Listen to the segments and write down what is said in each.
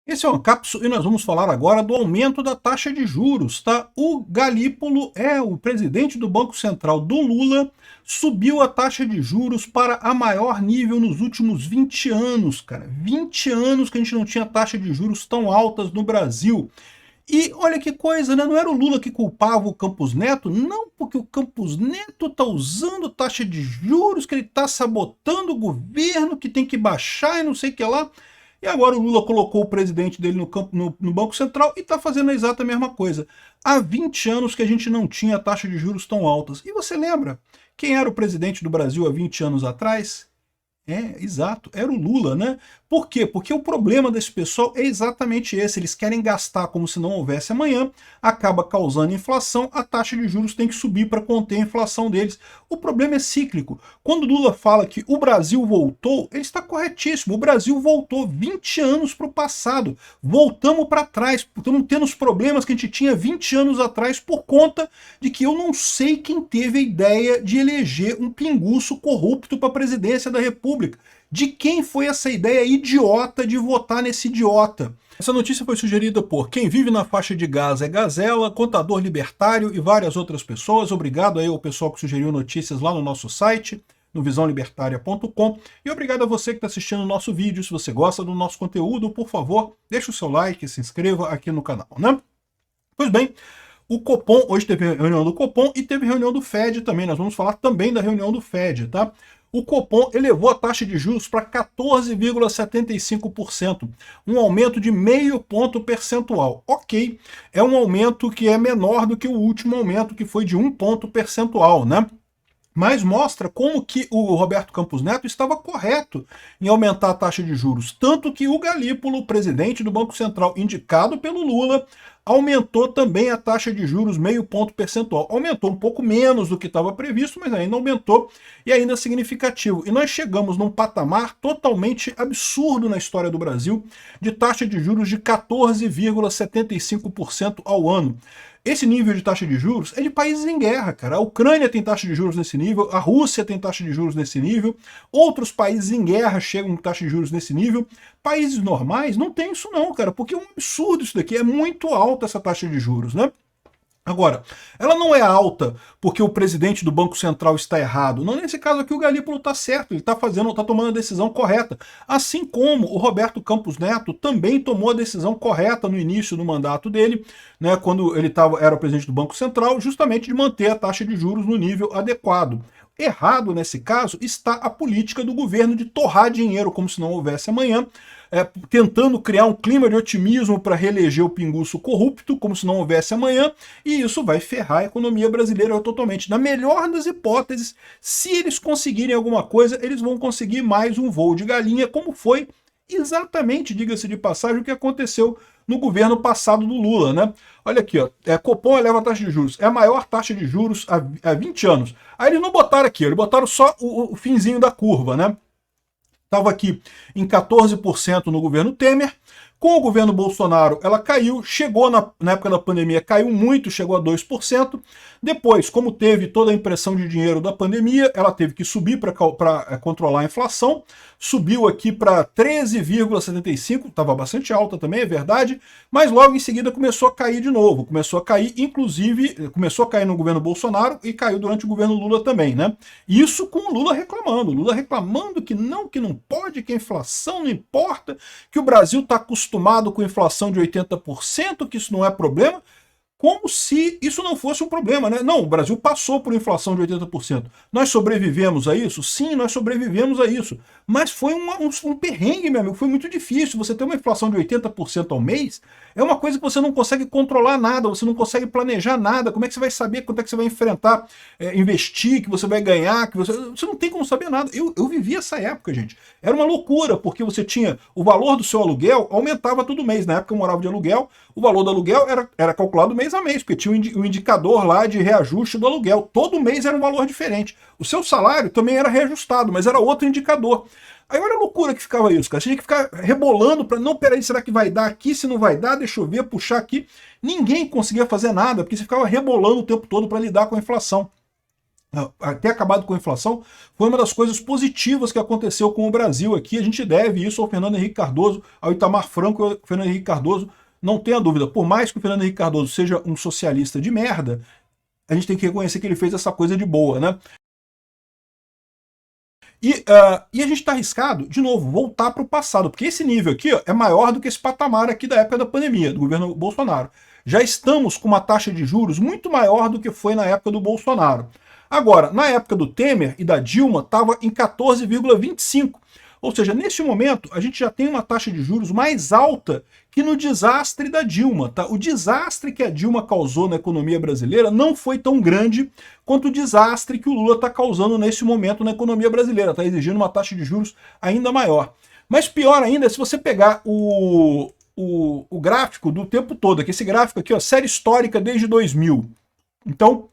Esse é o Ancapso e nós vamos falar agora do aumento da taxa de juros, tá? O Galípolo, o presidente do Banco Central do Lula, subiu a taxa de juros para a maior nível nos últimos 20 anos, cara. 20 anos que a gente não tinha taxa de juros tão altas no Brasil. E olha que coisa, né? Não era o Lula que culpava o Campos Neto? Não, porque o Campos Neto está usando taxa de juros, que ele está sabotando o governo, que tem que baixar e não sei o que lá. E agora o Lula colocou o presidente dele no Banco Central e está fazendo a exata mesma coisa. Há 20 anos que a gente não tinha taxa de juros tão altas. E você lembra quem era o presidente do Brasil há 20 anos atrás? Exato, era o Lula, né? Por quê? Porque o problema desse pessoal é exatamente esse, eles querem gastar como se não houvesse amanhã, acaba causando inflação, a taxa de juros tem que subir para conter a inflação deles. O problema é cíclico. Quando o Lula fala que o Brasil voltou, ele está corretíssimo, o Brasil voltou 20 anos para o passado, voltamos para trás, estamos tendo os problemas que a gente tinha 20 anos atrás por conta de que eu não sei quem teve a ideia de eleger um pinguço corrupto para a presidência da República. De quem foi essa ideia idiota de votar nesse idiota? Essa notícia foi sugerida por Quem Vive na Faixa de Gaza é Gazela, Contador Libertário e várias outras pessoas. Obrigado aí ao pessoal que sugeriu notícias lá no nosso site, no visãolibertaria.com. E obrigado a você que está assistindo o nosso vídeo. Se você gosta do nosso conteúdo, por favor, deixe o seu like, se inscreva aqui no canal, né? Pois bem, o Copom, hoje teve reunião do Copom e teve reunião do Fed também. Nós vamos falar também da reunião do Fed, tá? O Copom elevou a taxa de juros para 14,75%, um aumento de meio ponto percentual. Ok, é um aumento que é menor do que o último aumento, que foi de 1 ponto percentual, né? Mas mostra como que o Roberto Campos Neto estava correto em aumentar a taxa de juros. Tanto que o Galípolo, presidente do Banco Central, indicado pelo Lula, aumentou também a taxa de juros meio ponto percentual. Aumentou um pouco menos do que estava previsto, mas ainda aumentou e ainda é significativo. E nós chegamos num patamar totalmente absurdo na história do Brasil, de taxa de juros de 14,75% ao ano. Esse nível de taxa de juros é de países em guerra, cara. A Ucrânia tem taxa de juros nesse nível, a Rússia tem taxa de juros nesse nível, outros países em guerra chegam com taxa de juros nesse nível. Países normais não tem isso não, cara, porque é um absurdo isso daqui, é muito alta essa taxa de juros, né? Agora, ela não é alta porque o presidente do Banco Central está errado. Não, nesse caso aqui o Galípolo está certo, ele está tomando a decisão correta. Assim como o Roberto Campos Neto também tomou a decisão correta no início do mandato dele, né, quando ele era o presidente do Banco Central, justamente de manter a taxa de juros no nível adequado. Errado, nesse caso, está a política do governo de torrar dinheiro como se não houvesse amanhã, tentando criar um clima de otimismo para reeleger o pinguço corrupto, como se não houvesse amanhã, e isso vai ferrar a economia brasileira totalmente. Na melhor das hipóteses, se eles conseguirem alguma coisa, eles vão conseguir mais um voo de galinha, como foi exatamente, diga-se de passagem, o que aconteceu no governo passado do Lula, né? Olha aqui, ó, Copom eleva a taxa de juros, é a maior taxa de juros há 20 anos. Aí eles não botaram aqui, eles botaram só o finzinho da curva, né? Estava aqui em 14% no governo Temer. Com o governo Bolsonaro, ela caiu, chegou na época da pandemia, caiu muito, chegou a 2%. Depois, como teve toda a impressão de dinheiro da pandemia, ela teve que subir para controlar a inflação. Subiu aqui para 13,75%, estava bastante alta também, é verdade, mas logo em seguida começou a cair de novo. Começou a cair, inclusive, começou a cair no governo Bolsonaro e caiu durante o governo Lula também, né? Isso com o Lula reclamando que não pode, que a inflação não importa, que o Brasil está acostumado com inflação de 80%, que isso não é problema, como se isso não fosse um problema, né? Não, o Brasil passou por inflação de 80%. Nós sobrevivemos a isso? Sim, nós sobrevivemos a isso. Mas foi um perrengue, meu amigo, foi muito difícil. Você ter uma inflação de 80% ao mês é uma coisa que você não consegue controlar nada, você não consegue planejar nada. Como é que você vai saber quanto é que você vai enfrentar, investir, que você vai ganhar, que você não tem como saber nada. Eu vivi essa época, gente. Era uma loucura, porque você tinha o valor do seu aluguel, aumentava todo mês. Na época eu morava de aluguel, o valor do aluguel era calculado mês a mês, porque tinha o indicador lá de reajuste do aluguel. Todo mês era um valor diferente. O seu salário também era reajustado, mas era outro indicador. Aí olha a loucura que ficava isso, cara. Você tinha que ficar rebolando para não, peraí, será que vai dar aqui? Se não vai dar, deixa eu ver, puxar aqui. Ninguém conseguia fazer nada, porque você ficava rebolando o tempo todo para lidar com a inflação. ter acabado com a inflação, foi uma das coisas positivas que aconteceu com o Brasil aqui. A gente deve isso ao Fernando Henrique Cardoso, ao Itamar Franco e ao Fernando Henrique Cardoso. Não tenha dúvida, por mais que o Fernando Henrique Cardoso seja um socialista de merda, a gente tem que reconhecer que ele fez essa coisa de boa, né? E a gente está arriscado, de novo, voltar para o passado, porque esse nível aqui ó, é maior do que esse patamar aqui da época da pandemia, do governo Bolsonaro. Já estamos com uma taxa de juros muito maior do que foi na época do Bolsonaro. Agora, na época do Temer e da Dilma, estava em 14,25. Ou seja, neste momento, a gente já tem uma taxa de juros mais alta que no desastre da Dilma. Tá? O desastre que a Dilma causou na economia brasileira não foi tão grande quanto o desastre que o Lula está causando nesse momento na economia brasileira. Está exigindo uma taxa de juros ainda maior. Mas pior ainda é se você pegar o gráfico do tempo todo, que esse gráfico aqui, ó, série histórica desde 2000. Então,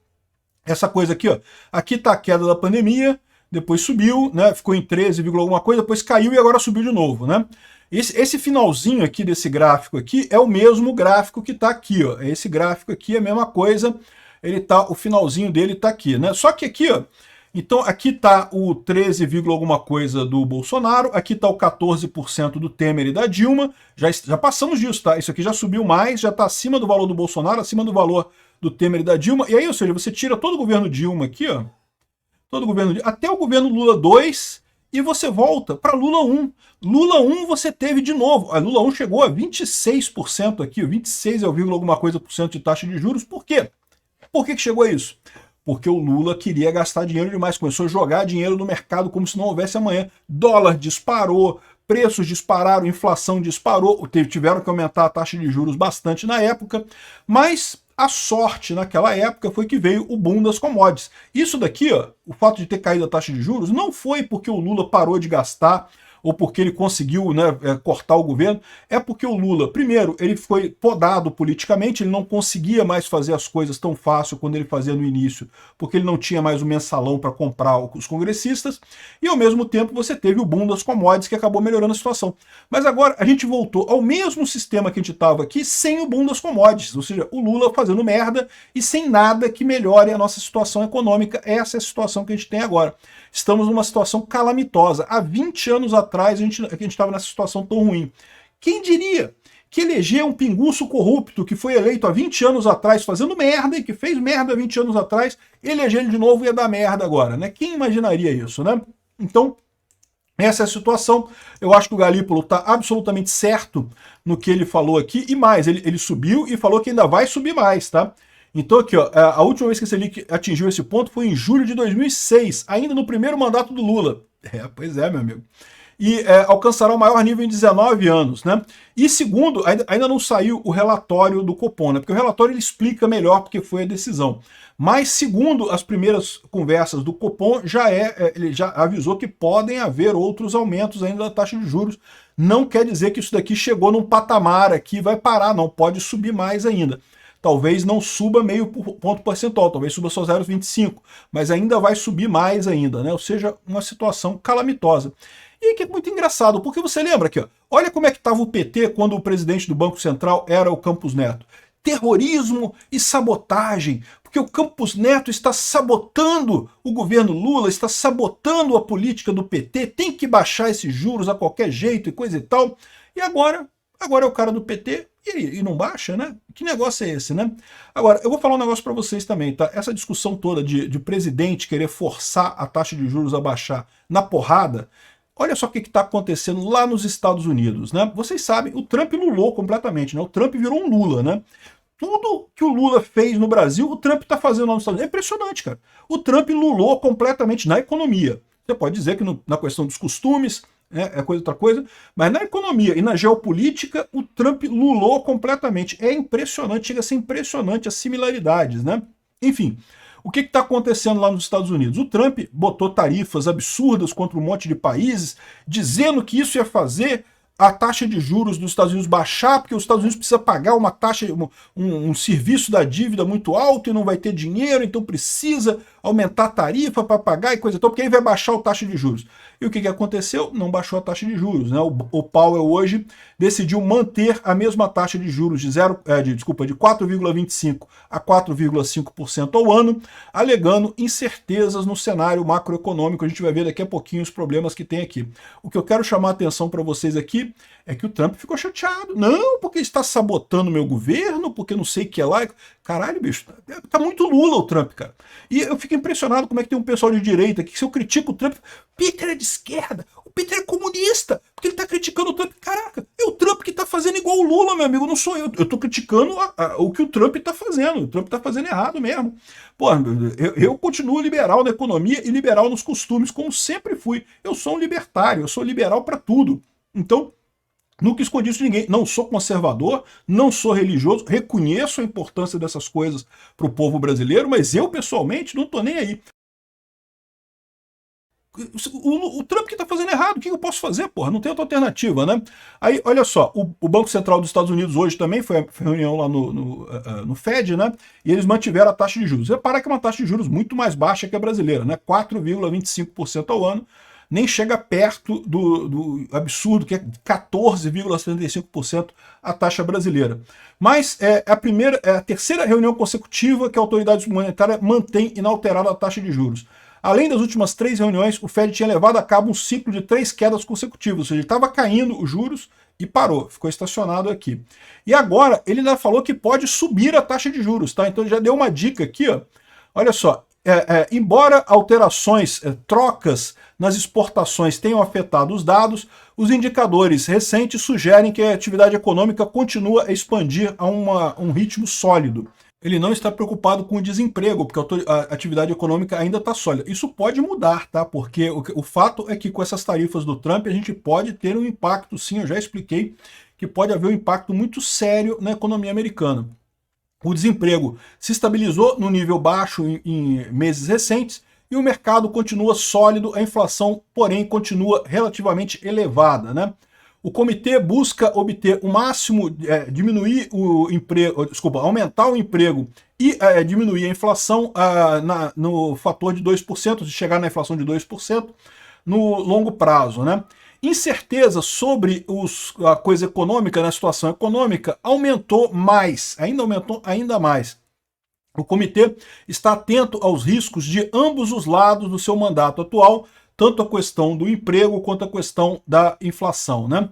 essa coisa aqui, ó, aqui está a queda da pandemia, depois subiu, né, ficou em 13, alguma coisa, depois caiu e agora subiu de novo, né? Esse finalzinho aqui desse gráfico aqui é o mesmo gráfico que está aqui, ó. Esse gráfico aqui é a mesma coisa, ele tá, o finalzinho dele está aqui, né? Só que aqui, ó, então aqui está o 13, alguma coisa do Bolsonaro, aqui está o 14% do Temer e da Dilma, já passamos disso, tá? Isso aqui já subiu mais, já está acima do valor do Bolsonaro, acima do valor do Temer e da Dilma, e aí, ou seja, você tira todo o governo Dilma aqui, ó, todo o governo, até o governo Lula 2, e você volta para Lula 1. Lula 1 você teve de novo. A Lula 1 chegou a 26% aqui, 26 é o alguma coisa por cento de taxa de juros. Por quê? Por que chegou a isso? Porque o Lula queria gastar dinheiro demais, começou a jogar dinheiro no mercado como se não houvesse amanhã. Dólar disparou, preços dispararam, inflação disparou, tiveram que aumentar a taxa de juros bastante na época, mas a sorte naquela época foi que veio o boom das commodities. Isso daqui, ó, o fato de ter caído a taxa de juros, não foi porque o Lula parou de gastar ou porque ele conseguiu, né, cortar o governo, é porque o Lula, primeiro, ele foi podado politicamente, ele não conseguia mais fazer as coisas tão fácil quando ele fazia no início, porque ele não tinha mais o mensalão para comprar os congressistas, e ao mesmo tempo você teve o boom das commodities que acabou melhorando a situação. Mas agora a gente voltou ao mesmo sistema que a gente estava aqui, sem o boom das commodities, ou seja, o Lula fazendo merda e sem nada que melhore a nossa situação econômica. Essa é a situação que a gente tem agora. Estamos numa situação calamitosa. Há 20 anos atrás a gente estava nessa situação tão ruim. Quem diria que eleger um pinguço corrupto que foi eleito há 20 anos atrás fazendo merda e que fez merda há 20 anos atrás, eleger ele de novo ia dar merda agora, né? Quem imaginaria isso, né? Então, essa é a situação. Eu acho que o Galípolo está absolutamente certo no que ele falou aqui, e mais, ele subiu e falou que ainda vai subir mais, tá? Então aqui, ó, a última vez que a Selic atingiu esse ponto foi em julho de 2006, ainda no primeiro mandato do Lula. Pois é, meu amigo. E alcançará o maior nível em 19 anos, né? E segundo, ainda não saiu o relatório do Copom, né? Porque o relatório ele explica melhor porque foi a decisão. Mas segundo as primeiras conversas do Copom, ele já avisou que podem haver outros aumentos ainda da taxa de juros. Não quer dizer que isso daqui chegou num patamar aqui e vai parar, não, pode subir mais ainda. Talvez não suba meio ponto percentual, talvez suba só 0,25, mas ainda vai subir mais ainda, né? Ou seja, uma situação calamitosa. E que é muito engraçado, porque você lembra aqui, ó, olha como é que estava o PT quando o presidente do Banco Central era o Campos Neto. Terrorismo e sabotagem, porque o Campos Neto está sabotando o governo Lula, está sabotando a política do PT, tem que baixar esses juros a qualquer jeito e coisa e tal. E agora é o cara do PT e não baixa, né? Que negócio é esse, né? Agora, eu vou falar um negócio para vocês também, tá? Essa discussão toda de presidente querer forçar a taxa de juros a baixar na porrada, olha só o que está acontecendo lá nos Estados Unidos, né? Vocês sabem, o Trump lulou completamente, né? O Trump virou um Lula, né? Tudo que o Lula fez no Brasil, o Trump está fazendo lá nos Estados Unidos. É impressionante, cara. O Trump lulou completamente na economia. Você pode dizer que na questão dos costumes, é outra coisa, mas na economia e na geopolítica, o Trump lulou completamente. É impressionante, chega a ser impressionante as similaridades, né? Enfim, o que está acontecendo lá nos Estados Unidos? O Trump botou tarifas absurdas contra um monte de países, dizendo que isso ia fazer a taxa de juros dos Estados Unidos baixar, porque os Estados Unidos precisa pagar uma taxa, um serviço da dívida muito alto e não vai ter dinheiro, então precisa aumentar a tarifa para pagar e coisa e tal, porque aí vai baixar a taxa de juros. E o que aconteceu? Não baixou a taxa de juros, né? O Powell hoje decidiu manter a mesma taxa de juros de 4,25% a 4,5% ao ano, alegando incertezas no cenário macroeconômico. A gente vai ver daqui a pouquinho os problemas que tem aqui. O que eu quero chamar a atenção para vocês aqui é que o Trump ficou chateado. Não, porque está sabotando o meu governo, porque não sei o que é lá. Caralho, bicho, tá muito Lula o Trump, cara. E eu fico impressionado como é que tem um pessoal de direita que, se eu critico o Trump, Peter é de esquerda, o Peter é comunista, porque ele tá criticando o Trump. Caraca, é o Trump que tá fazendo igual o Lula, meu amigo, não sou eu. Eu tô criticando o que o Trump tá fazendo. O Trump tá fazendo errado mesmo. Pô, eu continuo liberal na economia e liberal nos costumes, como sempre fui. Eu sou um libertário, eu sou liberal para tudo. Então, nunca escondi isso de ninguém. Não sou conservador, não sou religioso, reconheço a importância dessas coisas para o povo brasileiro, mas eu, pessoalmente, não tô nem aí. O Trump que tá fazendo errado, o que eu posso fazer, porra? Não tem outra alternativa, né? Aí, olha só, o Banco Central dos Estados Unidos hoje também foi reunião lá no Fed, né? E eles mantiveram a taxa de juros. Repara que é uma taxa de juros muito mais baixa que a brasileira, né? 4,25% ao ano. Nem chega perto do absurdo, que é 14,75% a taxa brasileira. Mas é a terceira reunião consecutiva que a autoridade monetária mantém inalterada a taxa de juros. Além das últimas 3 reuniões, o Fed tinha levado a cabo um ciclo de 3 quedas consecutivas, ou seja, ele estava caindo os juros e parou, ficou estacionado aqui. E agora ele ainda falou que pode subir a taxa de juros, tá? Então ele já deu uma dica aqui, ó. Olha só, embora alterações, trocas nas exportações tenham afetado os dados, os indicadores recentes sugerem que a atividade econômica continua a expandir a um ritmo sólido. Ele não está preocupado com o desemprego, porque a atividade econômica ainda está sólida. Isso pode mudar, tá? Porque o fato é que com essas tarifas do Trump a gente pode ter um impacto, sim, eu já expliquei, que pode haver um impacto muito sério na economia americana. O desemprego se estabilizou no nível baixo em meses recentes e o mercado continua sólido, a inflação, porém, continua relativamente elevada, né? O comitê busca obter o máximo, diminuir o emprego, aumentar o emprego e diminuir a inflação no fator de 2%, de chegar na inflação de 2% no longo prazo, né? Incerteza sobre a coisa econômica, na situação econômica, aumentou ainda mais. O comitê está atento aos riscos de ambos os lados do seu mandato atual, tanto a questão do emprego quanto a questão da inflação, né?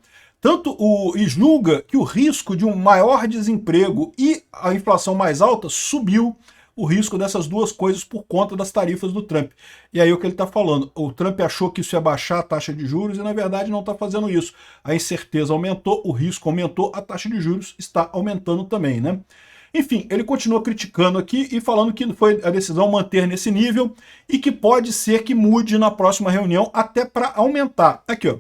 E julga que o risco de um maior desemprego e a inflação mais alta subiu o risco dessas duas coisas por conta das tarifas do Trump. E aí o que ele está falando, o Trump achou que isso ia baixar a taxa de juros e na verdade não está fazendo isso. A incerteza aumentou, o risco aumentou, a taxa de juros está aumentando também, né? Enfim, ele continua criticando aqui e falando que foi a decisão manter nesse nível e que pode ser que mude na próxima reunião até para aumentar. Aqui, ó.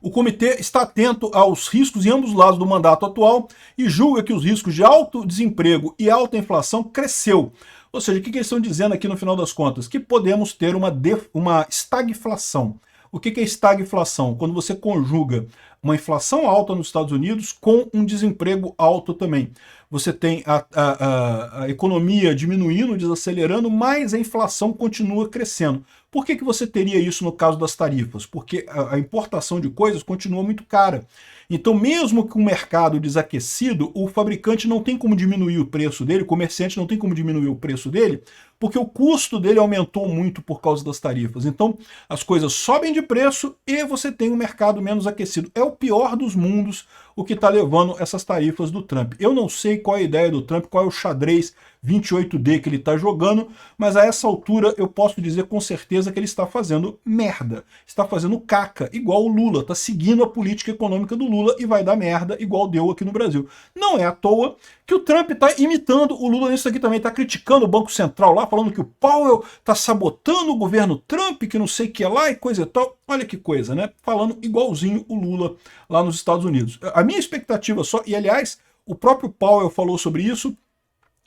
O comitê está atento aos riscos em ambos os lados do mandato atual e julga que os riscos de alto desemprego e alta inflação cresceu. Ou seja, o que eles estão dizendo aqui no final das contas? Que podemos ter uma estagflação. O que é estagflação? Quando você conjuga uma inflação alta nos Estados Unidos com um desemprego alto também. Você tem a economia diminuindo, desacelerando, mas a inflação continua crescendo. Por que você teria isso no caso das tarifas? Porque a importação de coisas continua muito cara. Então, mesmo com o mercado desaquecido, o fabricante não tem como diminuir o preço dele, o comerciante não tem como diminuir o preço dele, porque o custo dele aumentou muito por causa das tarifas. Então, as coisas sobem de preço e você tem um mercado menos aquecido. É o pior dos mundos o que está levando essas tarifas do Trump. Eu não sei qual é a ideia do Trump, qual é o xadrez 28D que ele está jogando, mas a essa altura eu posso dizer com certeza que ele está fazendo merda, está fazendo caca, igual o Lula, está seguindo a política econômica do Lula e vai dar merda igual deu aqui no Brasil. Não é à toa que o Trump está imitando o Lula nisso aqui também, está criticando o Banco Central lá, falando que o Powell está sabotando o governo Trump, que não sei o que é lá e coisa e tal. Olha que coisa, né? Falando igualzinho o Lula lá nos Estados Unidos. A minha expectativa só, e aliás, o próprio Powell falou sobre isso,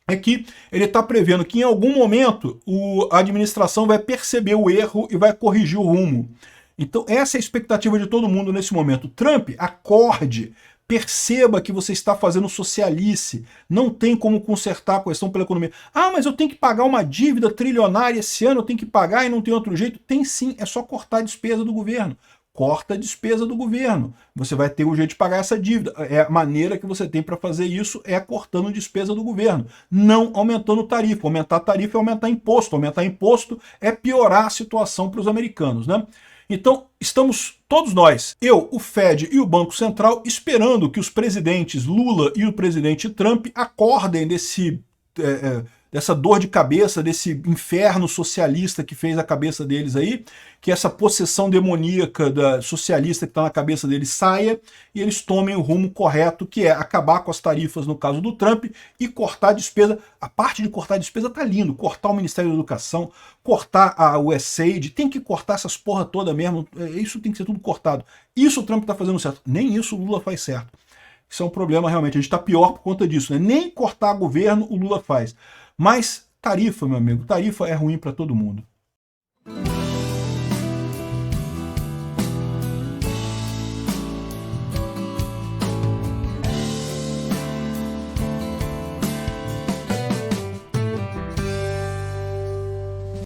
é que ele está prevendo que em algum momento a administração vai perceber o erro e vai corrigir o rumo. Então essa é a expectativa de todo mundo nesse momento. Trump, acorde, Perceba que você está fazendo socialice. Não tem como consertar a questão pela economia. Ah, mas eu tenho que pagar uma dívida trilionária esse ano, eu tenho que pagar e não tem outro jeito. Tem sim, é só cortar a despesa do governo. Corta a despesa do governo. Você vai ter um jeito de pagar essa dívida. É a maneira que você tem para fazer isso é cortando a despesa do governo, não aumentando tarifa. Aumentar tarifa é aumentar imposto. Aumentar imposto é piorar a situação para os americanos, né? Então, estamos todos nós, eu, o Fed e o Banco Central, esperando que os presidentes Lula e o presidente Trump acordem dessa dor de cabeça, desse inferno socialista que fez a cabeça deles aí, que essa possessão demoníaca socialista que está na cabeça deles saia e eles tomem o rumo correto, que é acabar com as tarifas no caso do Trump e cortar a despesa. A parte de cortar a despesa tá lindo, cortar o Ministério da Educação, cortar a USAID, tem que cortar essas porra toda mesmo, isso tem que ser tudo cortado. Isso o Trump está fazendo certo, nem isso o Lula faz certo. Isso é um problema realmente, a gente está pior por conta disso, né? Nem cortar governo o Lula faz. Mas tarifa, meu amigo, tarifa é ruim para todo mundo.